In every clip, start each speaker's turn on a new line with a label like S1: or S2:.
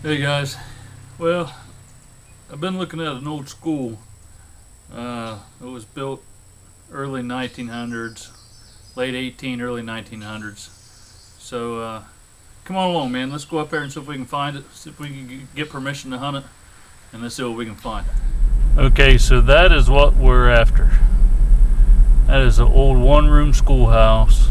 S1: Hey guys, well, I've been looking at an old school. It was built early 1900s, late early 1900s. So come on along, man. Let's go up there and see if we can find it. See if we can get permission to hunt it, and let's see what we can find. Okay, so that is what we're after. That is an old one-room schoolhouse,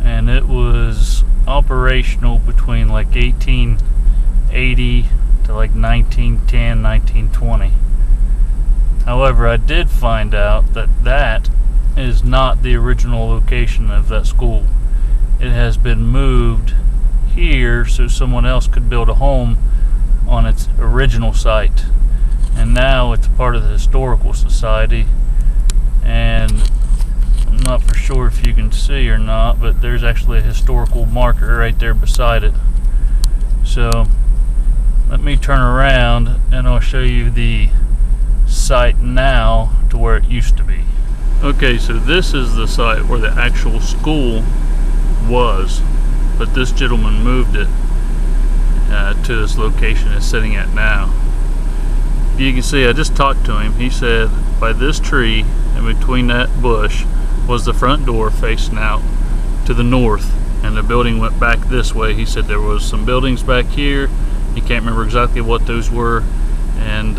S1: and it was operational between like 1880 to like 1910, 1920. However, I did find out that that is not the original location of that school. It has been moved here so someone else could build a home on its original site. And now it's part of the Historical Society, and I'm not for sure if you can see or not, but there's actually a historical marker right there beside it. So let me turn around and I'll show you the site now to where it used to be. Okay, so this is the site where the actual school was, but this gentleman moved it to this location it's sitting at now. You can see, I just talked to him. He said by this tree and between that bush was the front door facing out to the north, and the building went back this way. He said there was some buildings back here. He can't remember exactly what those were, and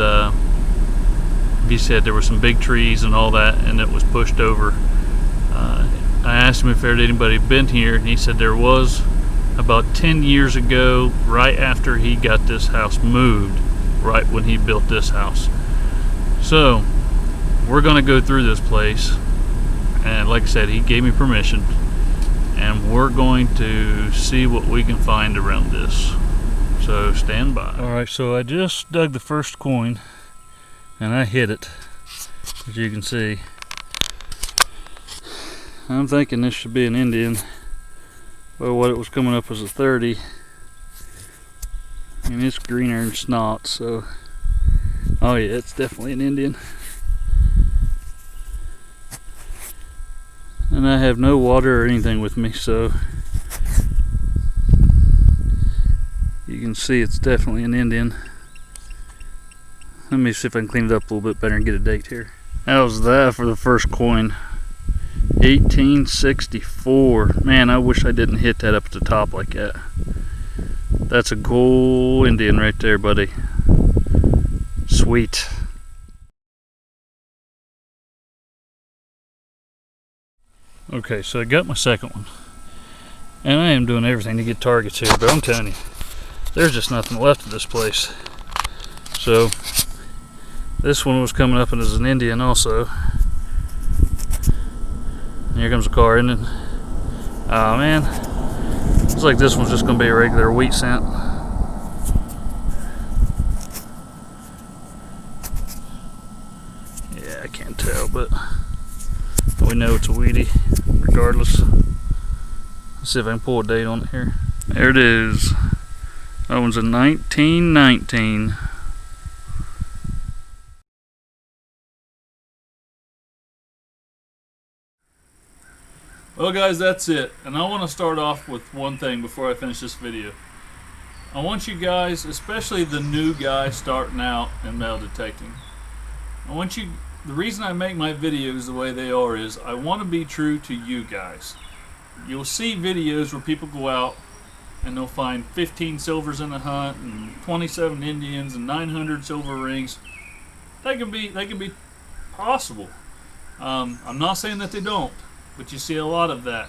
S1: he said there were some big trees and all that, and it was pushed over. I asked him if there had anybody been here, and he said there was about 10 years ago, right after he got this house moved, right when he built this house. So we're gonna go through this place, and like I said, he gave me permission, and we're going to see what we can find around this. So stand by. Alright, so I just dug the first coin and I hit it, as you can see. I'm thinking this should be an Indian, but what it was coming up was a 30, and it's greener than snot, so oh yeah, it's definitely an Indian. And I have no water or anything with me, so you can see it's definitely an Indian. Let me see if I can clean it up a little bit better and get a date here. How's that for the first coin? 1864. Man, I wish I didn't hit that up at the top like that. That's a gold Indian right there, buddy. Sweet. Okay, so I got my second one, and I am doing everything to get targets here, but I'm telling you, there's just nothing left of this place. So this one was coming up and as an Indian also. And here comes a car, and then oh man, looks like this one's just gonna be a regular wheat scent. Yeah, I can't tell, but we know it's a weedy regardless. Let's see if I can pull a date on it here. There it is. That one's a 1919. Well guys, that's it. And I want to start off with one thing before I finish this video. I want you guys, especially the new guys starting out in metal detecting, the reason I make my videos the way they are is I want to be true to you guys. You'll see videos where people go out and they'll find 15 silvers in a hunt and 27 Indians and 900 silver rings. That can be possible. I'm not saying that they don't, but you see a lot of that.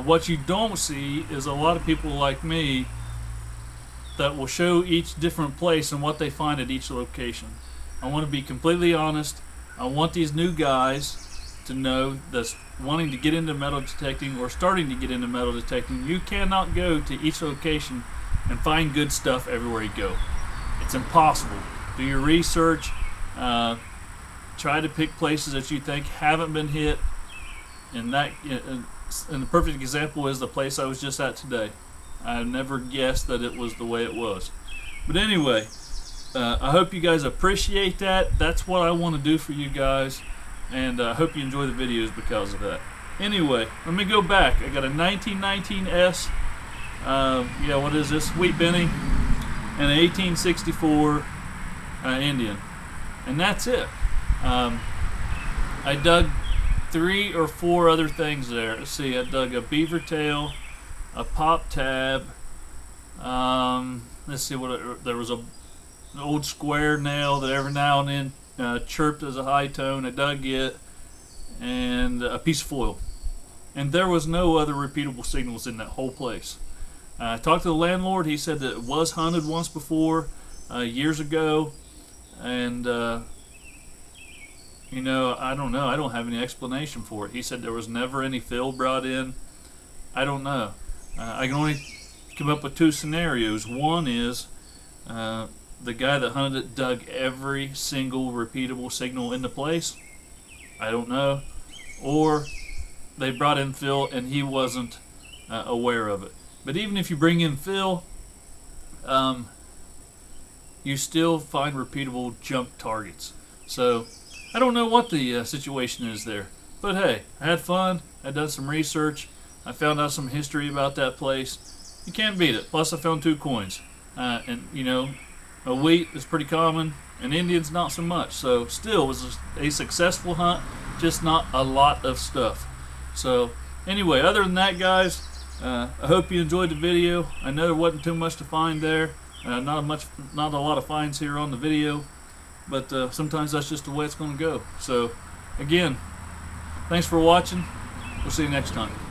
S1: What you don't see is a lot of people like me that will show each different place and what they find at each location. I want to be completely honest. I want these new guys to know that's wanting to get into metal detecting or starting to get into metal detecting, you cannot go to each location and find good stuff everywhere you go. It's impossible. Do your research. Try to pick places that you think haven't been hit. And the perfect example is the place I was just at today. I never guessed that it was the way it was. But anyway, I hope you guys appreciate that. That's what I want to do for you guys, and I hope you enjoy the videos because of that. Anyway, let me go back. I got a 1919S. Yeah, what is this? Wheat Benny. and an 1864 Indian, and that's it. I dug 3 or 4 other things there. Let's see, I dug a beaver tail, a pop tab. Let's see there was an old square nail that every now and then chirped as a high tone. I dug it, and a piece of foil. And there was no other repeatable signals in that whole place. I talked to the landlord. He said that it was hunted once before, years ago, and you know, I don't know. I don't have any explanation for it. He said there was never any fill brought in. I don't know. I can only come up with 2 scenarios. One is the guy that hunted it dug every single repeatable signal into place. I don't know. Or they brought in fill and he wasn't aware of it. But even if you bring in fill, you still find repeatable junk targets. So I don't know what the situation is there. But hey, I had fun. I done some research. I found out some history about that place. You can't beat it. Plus I found 2 coins. And you know, a wheat is pretty common, and Indians not so much. So still, it was a successful hunt, just not a lot of stuff. So anyway, other than that, guys, I hope you enjoyed the video. I know there wasn't too much to find there. Not a lot of finds here on the video, but sometimes that's just the way it's going to go. So again, thanks for watching. We'll see you next time.